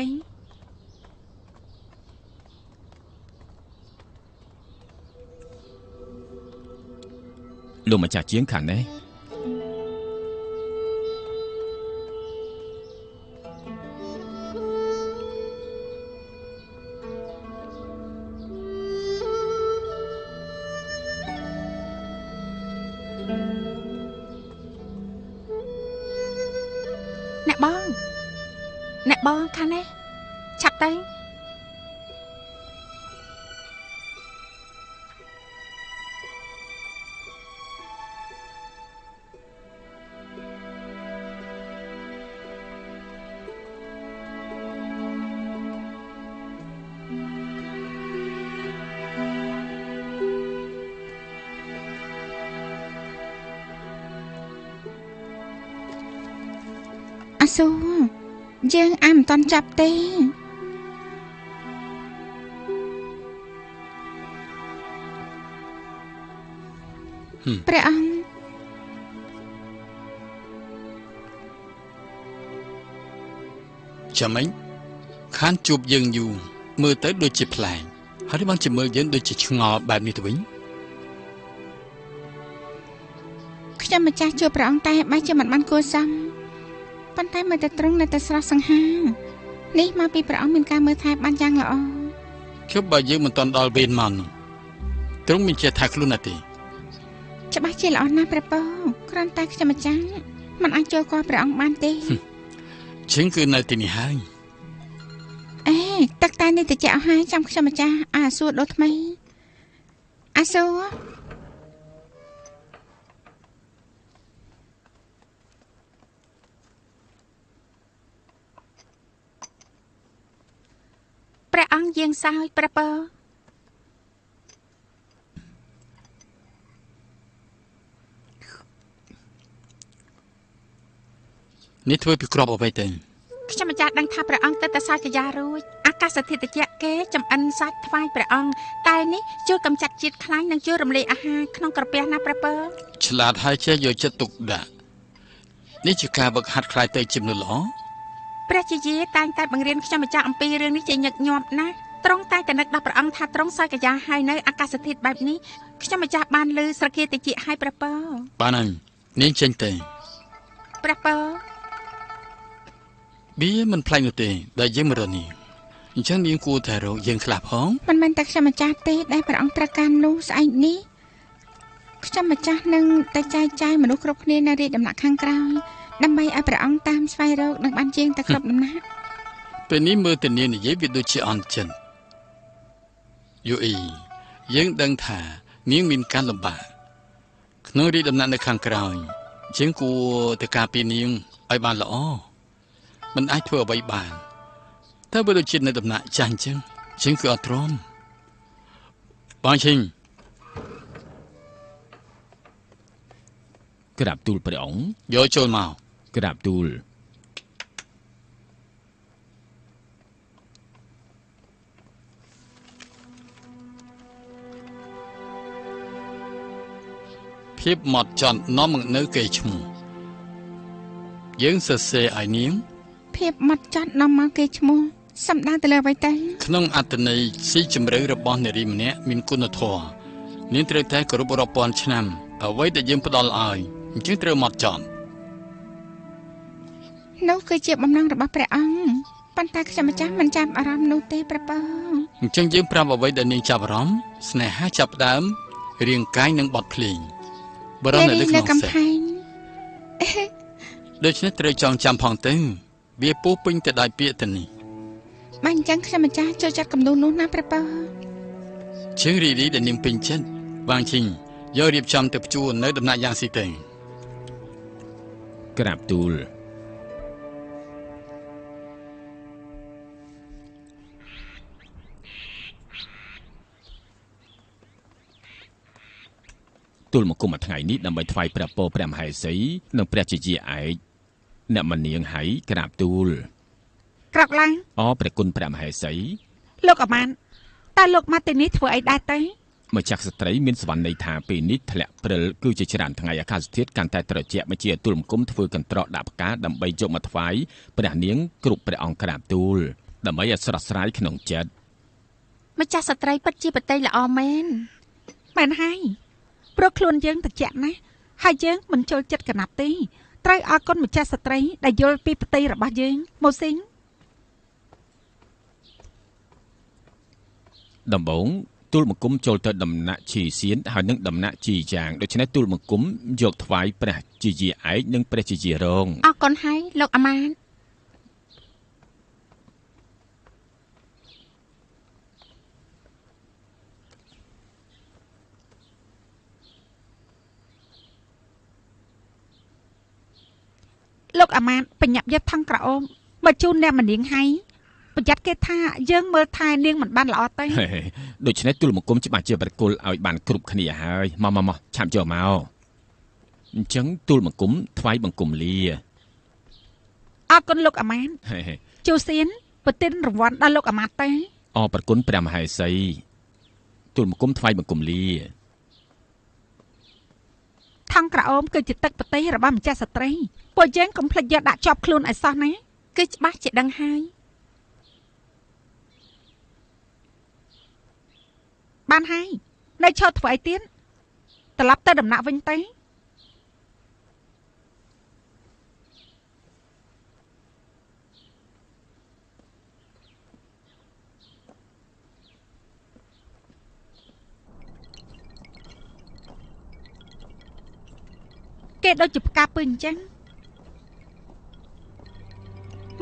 លោកម្ចាស់ជាងខាងនេះអ្នកបងខាងនេះឆាប់ទៅ អាស៊ូយើងអាមិនតាន់ចាប់ទេព្រះអង្គ ចាំមិញខានជួបយើងយូរមើលទៅដូចជាប្លែកហើយបានជាមើលយើងដូចជាឆ្ងល់បែបនេះទៅវិញ ខ្ញុំម្ចាស់ជួបព្រះអង្គតែបែរជាមិនបានគួរសមប៉ុន្តែមើលទៅទ្រង់នៅតែស្រស់សង្ហានេះមកពីព្រះអង្គមានការមើលថែបានយ៉ាងល្អ ខ្ញុំបើយើងមិនទាន់ដល់វេនមកនោះទ្រង់មានជាថាខ្លួនណាទេ ច្បាស់ជាល្អណាស់ព្រះពរគ្រាន់តែខ្ញុំម្ចាស់មិនអាចចូលគាល់ព្រះអង្គបានទេ ជាងគឺនៅទីនេះហើយ អេទឹកតែនេះតិចអស់ហើយចាំខ្ញុំម្ចាស់អាស៊ូដូរថ្មីអាស៊ូ ព្រះអង្គយាងសោយព្រះពរ នេះធ្វើពីក្របអ្វីទៅ ខ្ញុំម្ចាស់ដឹងថាព្រះអង្គទៅតែសោយកាយារួចអាកាសធាតុត្រជាក់គេចំអិនសាច់ថ្វាយព្រះអង្គតែនេះជួយកម្ចាត់ជាតិខ្លាញ់និងជួយរំលាយអាហារក្នុងក្រពះណាព្រះពរ ឆ្លាតហើយចេះយកចិត្តទុកដាក់នេះជាការវឹកហាត់ខ្លាយទៅជាមនុស្សល្អ ព្រះជាយាតែងតែបង្រៀនខ្ញុំម្ចាស់អំពីរឿងនេះជាញឹកញាប់ណាស់ទ្រង់តែងតែនឹកដល់ព្រះអង្គថាទ្រង់សោយកាយាហើយនៅអាកាសធាតុបែបនេះខ្ញុំម្ចាស់បានឮស្រគាតិចឲ្យព្រះពរ បានហើយនាងចេញទៅ ព្រះពរ បៀមិនផ្លែងនោះទេដែលយើងមករកនាងអញ្ចឹងនាងគួរតែរកយើងខ្លះផង មិនមែនតែខ្ញុំម្ចាស់ទេដែលព្រះអង្គត្រូវការនោះស្អែកនេះខ្ញុំម្ចាស់នឹងតែចែកចាយមនុស្សគ្រប់គ្នានៅរាជដំណាក់ខាងក្រោយដើម្បីឲ្យព្រះអង្គតាមស្វែងរកនិងបានជាងតែគ្រប់ដំណាក់ ពេលនេះមើលទៅនាងនិយាយវាដូចជាអន់ចិត្តយូអ៊ីយើងដឹងថានាងមានការលំបាកក្នុងរាជដំណាក់នៅខាងក្រោយជាងគួរតែការពារនាងឲ្យបានល្អមិនអាចធ្វើអ្វីបានតែបើដូចជានៅដំណាក់ចាស់អញ្ចឹងជាងគឺអត់ទ្រាំបងឈិញ ក្រាបទូលព្រះអង្គ យកចូលមក ក្រាបទូល ភាពម៉ត់ចត់នាំមកនៅកេរ្តិ៍ឈ្មោះយើងសរសេរឲ្យនាង ភាពម៉ត់ចត់នាំមកគេឈ្មោះសំដៅទៅលើអ្វីទៅ ក្នុងអត្តន័យស៊ីជម្រៅរបស់នារីម្នាក់មានគុណធម៌នាងត្រូវតែគោរពរាប់ពាន់ឆ្នាំអ្វីដែលយើងផ្ដល់ឲ្យអញ្ចឹងត្រូវម៉ត់ចត់ នោះគឺជាបំណងរបស់ព្រះអង្គប៉ុន្តែខ្ញុំម្ចាស់មិនចាប់អារម្មណ៍នោះទេព្រះពរ អញ្ចឹងយើងប្រាប់អ្វីដែលនាងចាប់អារម្មណ៍ស្នេហាចាប់ផ្ដើមរាងកាយនិងបទភ្លេងបរិសុទ្ធនៅក្នុង កំផែង ដូច្នេះត្រូវចងចាំផងទៅវាពោពេញទៅដោយពាក្យទៅនេះបានអញ្ចឹងខ្ញុំម្ចាស់ចូលចិត្តកំណួននោះណាព្រះពើជើងរីដែលនាងពេញចិត្តវ៉ាងឈីងយករៀបចំទៅព្យួរនៅដំណាក់យ៉ាងស៊ីទៅក្រាបទូលទូលមកគុំមួយថ្ងៃនេះដើម្បីថ្វាយព្រះពរព្រះមហេសីនិងព្រះជាជាឯកអ្នកមនាងហៃក្រាបទូលក្រោកឡើងព្រះគុណព្រះមហេសីលោកអាម៉ានតើលោកមកទីនេះធ្វើអីដែរទៅម្ចាស់ស្ត្រីមានសវណ្ណន័យថាពេលនេះធ្លាក់ព្រិលគឺជាច្រើនថ្ងៃអាកាសធាតុកាន់តែត្រជាក់មកជាទូលមកគុំធ្វើកន្ត្រកដាក់ផ្កាដើម្បីយកមកថ្វាយព្រះនាងគ្រប់ព្រះអង្គក្រាបទូលដើម្បីឲ្យស្រស់ស្រាយក្នុងចិត្តម្ចាស់ស្ត្រីពិតជាប្រតិយល្អមែនហើយព្រោះខ្លួនយើងត្រជាក់ណាស់ហើយយើងមិនចូលចិត្តកណាប់ទេត្រូវអរគុណម្ចាស់ស្ត្រីដែលយល់ពីប្រតិយរបស់យើងម៉ូស៊ីងដំបូងទូលមកគុំចូលទៅដំណាក់ជីសៀនហើយនឹងដំណាក់ជីយ៉ាងដូច្នេះទូលមកគុំយកថ្វាយព្រះជាជាឯកនិងព្រះជាជារងអរគុណហើយលោកអាម៉ានលោកអាម៉ានបញ្ញាប់យកថងក្រអូមមកជូនអ្នកមនាងហៃប្រយ័ត្នគេថាយើងមើលថែនាងមិនបានល្អទេដូច្នេះទូលមកគុំច្បាស់ជាប្រគល់ឲ្យបានគ្រប់គ្នាហើយមកឆាប់យកមកអញ្ចឹងទូលមកគុំថ្វាយបង្គំលាអរគុណលោកអាម៉ានជូសៀនប្រទានរង្វាន់ដល់លោកអាម៉ានទេប្រគុណព្រះមហេសីទូលមកគុំថ្វាយបង្គំលាថងក្រអូមគឺជាទឹកប្រទេសរបស់ម្ចាស់ស្ត្រីពួកយើងកុំភ្លេចយកដាក់ជាប់ខ្លួនឲ្យសោះណាគឺច្បាស់ជាដឹងហើយបានហើយនៅឈរធ្វើអីទៀតត្រឡប់ទៅដំណាក់វិញទៅគេដូចជាផ្កាពើអញ្ចឹង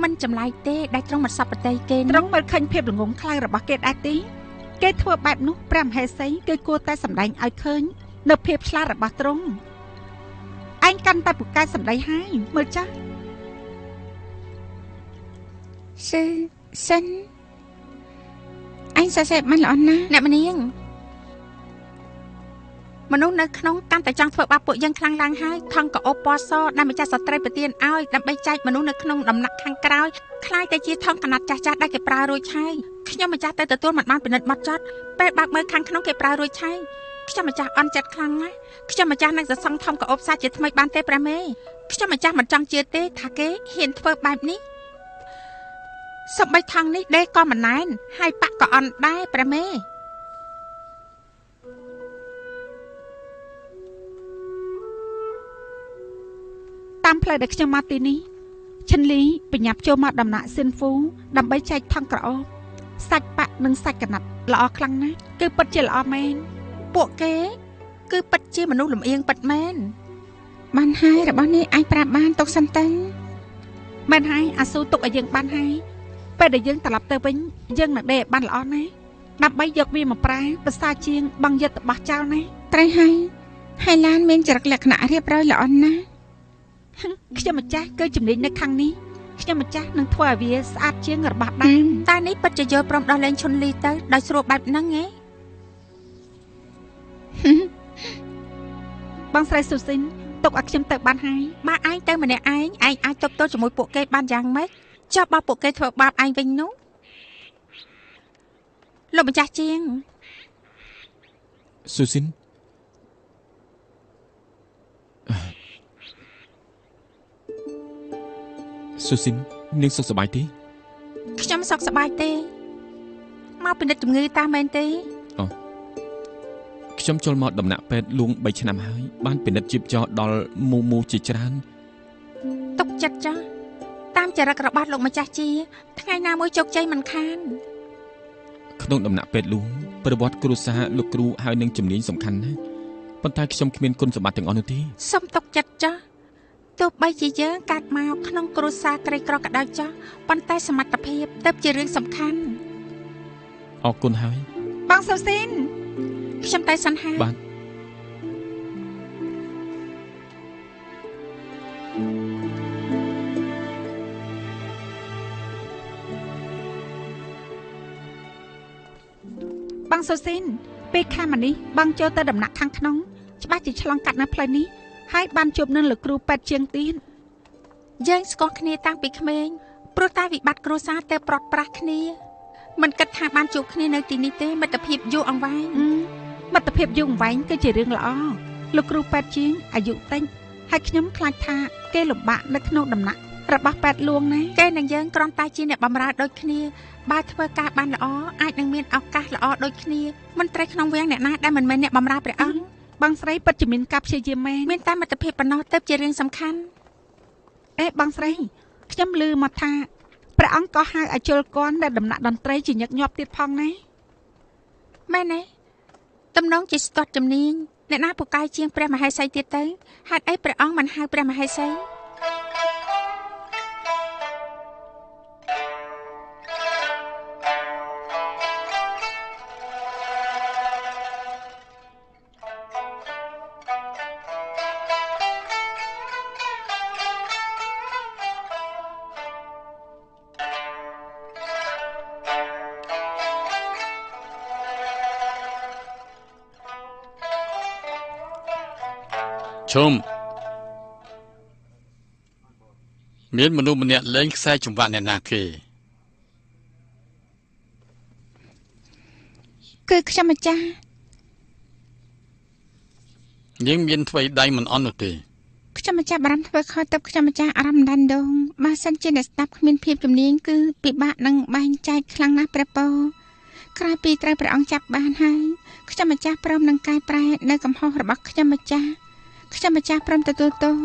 មិនចម្លែកទេដែលត្រង់មកសពប្រតិគេត្រង់មើលឃើញភាពល្ងងខ្លៅរបស់គេដែរទេគេធ្វើបែបនោះព្រះមហេសីគឺគួរតែសម្ដែងឲ្យឃើញនៅភាពឆ្លាតរបស់ទ្រង់ឯងកាន់តែពូកែសម្ដីហើយមើលចាស់សិនអញសរសេរមិនល្អណាស់អ្នកមនាងមនុស្សនៅក្នុងកាន់តែចង់ធ្វើបាបពួកយើងខ្លាំងឡើងហើយថងកោបពណ៌សដែលម្ចាស់ស្ត្រីប្រទានឲ្យដើម្បីចែកមនុស្សនៅក្នុងដំណាក់ខាងក្រោយคล้ายតែជាថងកណាត់ចាស់ៗដែលគេប្រើរួចហើយខ្ញុំម្ចាស់ទៅទទួលមិនបានពិនិត្យបត់ចត់ពេលបើកមើលខាងក្នុងគេប្រើរួចហើយខ្ញុំម្ចាស់អន់ចិត្តខ្លាំងណាស់ខ្ញុំម្ចាស់នឹងសរសង់ថងកោបសាជាថ្មីបានទេព្រះមេខ្ញុំម្ចាស់មិនចង់ជឿទេថាគេហ៊ានធ្វើបែបនេះសម្បីថងនេះដេកក៏មិនណែនហើយបាក់ក៏អន់ដែរព្រះមេតាមផ្លូវដែលខ្ញុំមកទីនេះឈិនលីបញ្ញាប់ចូលមកដំណាក់ស៊ិនហ្វូដើម្បីចែកថងក្រអូបសាច់ប៉ាក់និងសាច់កណាត់ល្អខ្លាំងណាស់គឺពិតជាល្អមែនពួកគេគឺពិតជាមនុស្សលំអៀងពិតមែនបានហើយរបស់នេះអាចប្រាប់បានទុកសិនទៅមែនហើយអាស៊ូទុកឲ្យយើងបានហើយពេលដែលយើងត្រឡប់ទៅវិញយើងនឹងដេកបានល្អណាស់ដើម្បីយកវាមកប្រើប្រសើរជាងបង់យកទៅបោះចោលណាត្រូវហើយឡានមានចរិតលក្ខណៈរៀបរយល្អណាស់ខ្ញុំម្ចាស់គឺជំនាញនៅខាងនេះខ្ញុំម្ចាស់នឹងធ្វើឲ្យវាស្អាតជាងរបស់ដើមតែនេះពិតជាយល់ព្រមដល់លេងឈុនលីទៅដោយស្រួលបែបហ្នឹងហ៎បងស្រីស៊ូស៊ីនទុកឲ្យខ្ញុំទៅបានហើយបើឯងទៅម្នាក់ឯងអាចទប់ទល់ជាមួយពួកគេបានយ៉ាងម៉េចចុះបើពួកគេធ្វើបាបឯងវិញនោះលោកម្ចាស់ជាងស៊ូស៊ីនស៊ូស៊ីននាងសុខសប្បាយទេខ្ញុំសុខសប្បាយទេមកពិនិត្យជំងឺតាមែនទេខ្ញុំចូលមកដំណាក់ពេទ្យលួង3ឆ្នាំហើយបានពិនិត្យជីបចរដល់មូជាច្រើនទុកចិត្តចាស់តាមចរិតរបស់លោកម្ចាស់ជាថ្ងៃណាមួយជោគជ័យមិនខានក្នុងដំណាក់ពេទ្យលួងប្រវត្តិគ្រួសារលោកគ្រូហើយនឹងជំនាញសំខាន់ណាស់ប៉ុន្តែខ្ញុំគ្មានគុណសម្បត្តិទាំងអស់នោះទេសុំទុកចិត្តចាស់ ទោះបីជាយើងកាត់មកក្នុងគ្រួសារក្រីក្រក៏ដោយចុះប៉ុន្តែសមត្ថភាពទៅជារឿងសំខាន់ អរគុណហើយ បងសុស៊ីន ខ្ញុំតែសិនហើយ បាទ បងសុស៊ីនពេលខែមកនេះបងចូលទៅដំណាក់ខាងក្នុងច្បាស់ជាឆ្លងកាត់នៅផ្លូវនេះហើយបានជួបនឹងលោកគ្រូពេទ្យជាងទៀត យើងស្គាល់គ្នាតាំងពីក្មេងព្រោះតែវិបត្តិគ្រួសារទៅប្រត់ប្រាស់គ្នាមិនគិតថាបានជួបគ្នានៅទីនេះទេមិត្តភាពយូរអង្វែង មិត្តភាពយូរអង្វែងគឺជារឿងល្អលោកគ្រូពេទ្យជាងអាយុតិចហើយខ្ញុំខ្លាចថាគេលំបាកនៅក្នុងដំណាក់របស់ពេទ្យលួងណា គេនិងយើងគ្រាន់តែជាអ្នកបម្រើដូចគ្នាបើធ្វើការបានល្អអាចនឹងមានឱកាសល្អដូចគ្នាមិនត្រូវក្នុងវាំងអ្នកណាដែលមិនមែនអ្នកបម្រើព្រះអង្គ បងស្រីពិតជាមានការព្យាយាមមែន មានតែមិត្តភាពប៉ុណ្ណោះទៅជារឿងសំខាន់ អេបងស្រីខ្ញុំឮមកថាព្រះអង្គក៏ហៅឲ្យជល់គន់នៅដំណាក់តន្ត្រីជាញឹកញាប់ទៀតផងណា មែនទេទំនងជាស្ទាត់ជំនាញអ្នកណាពូកែជាងព្រះមហេសីទៀតទៅហេតុអីព្រះអង្គមិនហៅព្រះមហេសី ឈុំមានមនុស្សម្នាក់លេងខ្សែចង្វាក់អ្នកណាគេ គឺខ្ញុំម្ចាស់ នាងមានថ្វីដៃមិនអន់នោះទេ ខ្ញុំម្ចាស់បារម្ភធ្វើខុសទៅខ្ញុំម្ចាស់អារម្មណ៍ដានដងបើសិនជាអ្នកស្ដាប់គ្មានភាពជំនាញគឺពិបាកនឹងបែងចែកខ្លាំងណាស់ព្រះពរក្រោយពីត្រូវព្រះអង្គចាប់បានហើយខ្ញុំម្ចាស់ព្រមនឹងកែប្រែនៅកំហុសរបស់ខ្ញុំម្ចាស់ព្រមទទួលទោស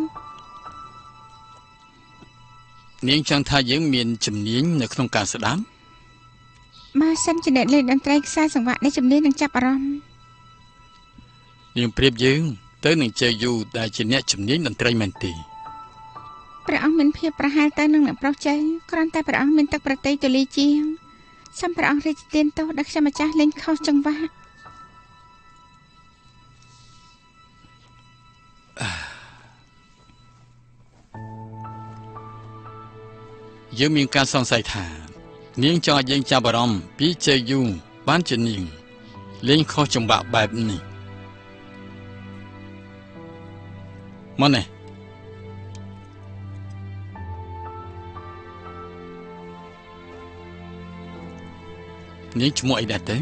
នាងចង់ថាយើងមានជំនាញនៅក្នុងការស្ដាប់ បើសិនជាអ្នកលេងតន្ត្រីខ្សែសង្វាក់នេះជំនាញនឹងចាប់អារម្មណ៍ នាងប្រៀបយើងទៅនឹងជ័យយូដែលជាអ្នកជំនាញតន្ត្រីមែនទេ ព្រះអង្គមានភាពប្រហែលទៅនឹងអ្នកប្រុសជ័យគ្រាន់តែព្រះអង្គមានទឹកប្រតិយទូលាយជាងសូមព្រះអង្គរាជទានទោសដល់ខ្ញុំម្ចាស់លេងខុសចង្វាក់ យើងមានការសង្ស័យថានាងចង់ឲ្យយើងចាប់អារម្មណ៍ពីជ័យយូបានជានាងលេងខុសចង្វាក់បែបនេះមកនេះនាងឈ្មោះអីដែរទៅ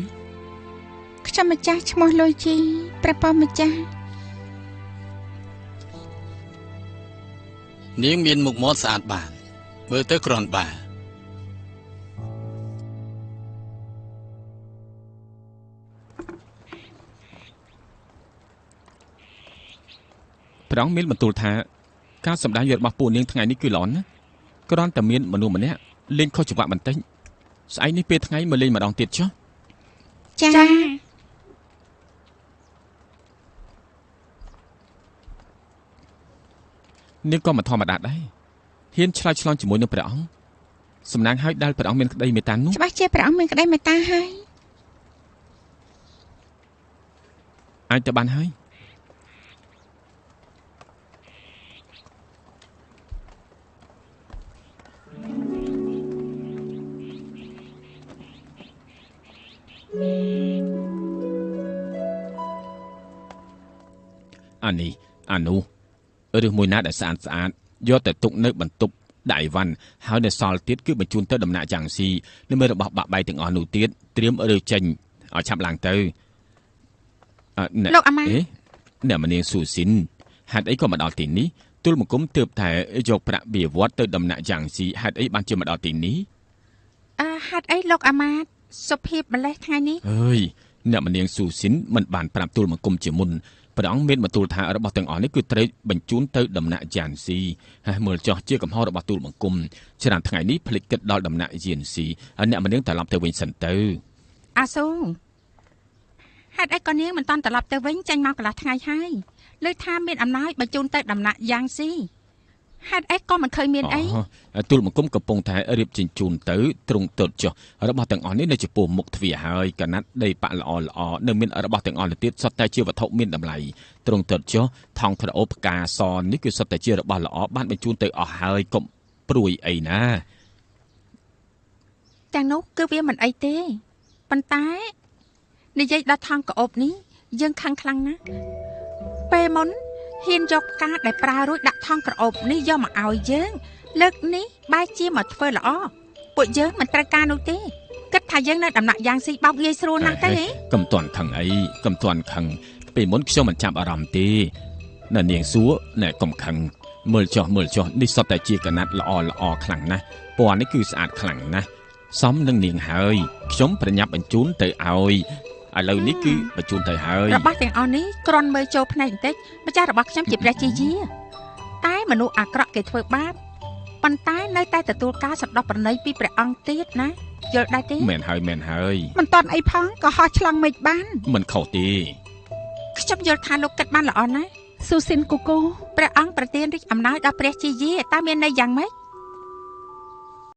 ខ្ញុំម្ចាស់ឈ្មោះលុយជីព្រះពរម្ចាស់ នាងមានមុខមាត់ស្អាតបានមើលទៅគ្រាន់បើ ព្រះអង្គមានបន្ទូលថាការសម្ដែងរបស់ពួកនាងថ្ងៃនេះគឺល្អណាស់គ្រាន់តែមានមនុស្សម្នាក់លេងខុសចង្វាក់បន្តិចស្អែកនេះពេលថ្ងៃមកលេងម្ដងទៀតចុះ ចា៎ នាងក៏មិនធម្មតាដែរហ៊ានឆ្លើយឆ្លងជាមួយនឹងព្រះអង្គសំណាងឲ្យដែលព្រះអង្គមានក្តីមេត្តានោះ ច្បាស់ជាព្រះអង្គមានក្តីមេត្តាហើយ អាចទៅបានហើយ អានេះអានោះឬមួយណាដែលស្អាតស្អាតយកទៅទុកនៅបន្ទប់ដាក់អីវ៉ាន់ហើយនៅសល់ទៀតគឺបញ្ជូនទៅដំណាក់យ៉ាងស៊ីនៅមើលរបស់បាក់បែកទាំងអស់នោះទៀតត្រៀមរើចេញឲ្យឆាប់ឡើងទៅ លោកអាម៉ា អ្នកមនាងស៊ូស៊ីនហេតុអីក៏មកដល់ទីនេះទូលបង្គំទើបតែយកប្រាក់បៀវត្តទៅដំណាក់យ៉ាងស៊ីហេតុអីបានជាមកដល់ទីនេះ ហេតុអីលោកអាម៉ាសុភាពម្លេះថ្ងៃនេះ អើយអ្នកមនាងស៊ូស៊ីនមិនបានប្រាប់ទូលបង្គំជាមុនព្រះអង្គមានបន្ទូលថារបស់ទាំងអស់នេះគឺត្រូវបញ្ជូនទៅដំណាក់យ៉ានស៊ីហើយមើលចោះជាកំហុសរបស់ទូលបង្គំច្រើនថ្ងៃនេះភ្លេចគិតដល់ដំណាក់យ៉ានស៊ីហើយអ្នកមនាងត្រឡប់ទៅវិញសិនទៅ អាស៊ូហេតុអីក៏នាងមិនតាន់ត្រឡប់ទៅវិញចាញ់មកកន្លះថ្ងៃហើយលើថាមានអំណោយបញ្ជូនទៅដំណាក់យ៉ាងស៊ី ហេតុអីក៏មិនឃើញមានអី ទូលបង្គំកំពុងតែរៀបជញ្ជូនទៅទ្រង់ទតចុះរបស់ទាំងអស់នេះនៅចំពោះមុខទ្វារហើយកណាត់ដីប៉ាក់ល្អនៅមានរបស់ទាំងអស់ទៅទៀតសុទ្ធតែជាវត្ថុមានតម្លៃទ្រង់ទតចុះថងត្រអូផ្កាសនេះគឺសុទ្ធតែជារបស់ល្អបានបញ្ជូនទៅអស់ហើយកុំព្រួយអីណា ទាំងនោះគឺវាមិនអីទេប៉ុន្តែនិយាយដល់ថងក្អូបនេះយើងខឹងខ្លាំងណាស់ពេលមុនហ៊ានយកផ្កាដែលប្រើរួចដាក់ថងក្អូបនេះយកមកឲ្យយើងលើកនេះបែរជាមកធ្វើល្អពួកយើងមិនត្រូវការនោះទេគិតថាយើងនៅដំណាក់យ៉ាងស៊ីបោកងាយស្រួលណាស់ទេហ៎ កុំទាន់ខឹងអីកុំទាន់ខឹងពេលមុនខ្ញុំមិនចាប់អារម្មណ៍ទេនៅនាងសួរណែកុំខឹងមើលចុះនេះសុទ្ធតែជាកណាត់ល្អខ្លាំងណាស់ពណ៌នេះគឺស្អាតខ្លាំងណាស់សមនឹងនាងហើយខ្ញុំប្រញាប់បញ្ជូនទៅឲ្យឥឡូវនេះគឺបញ្ជូនទៅហើយ របស់ទាំងអស់នេះគ្រាន់មើលចូលភ្នែកបន្តិចម្ចាស់របស់ខ្ញុំជាព្រះជាយាតែមនុស្សអាក្រក់គេធ្វើបាបប៉ុន្តែនៅតែទទួលការសន្តោសប្រណីពីព្រះអង្គទៀតណាយល់ដែរទេ មែនហើយ មិនតន់អីផងក៏ហោះឆ្លងមេឃបាន មិនខុសទេ ខ្ញុំយល់ថាលោកគិតបានល្អណាស់ ស៊ូស៊ីនគូគូ ព្រះអង្គប្រទានរាជអំណាចដល់ព្រះជាយាតើមានន័យយ៉ាងម៉េច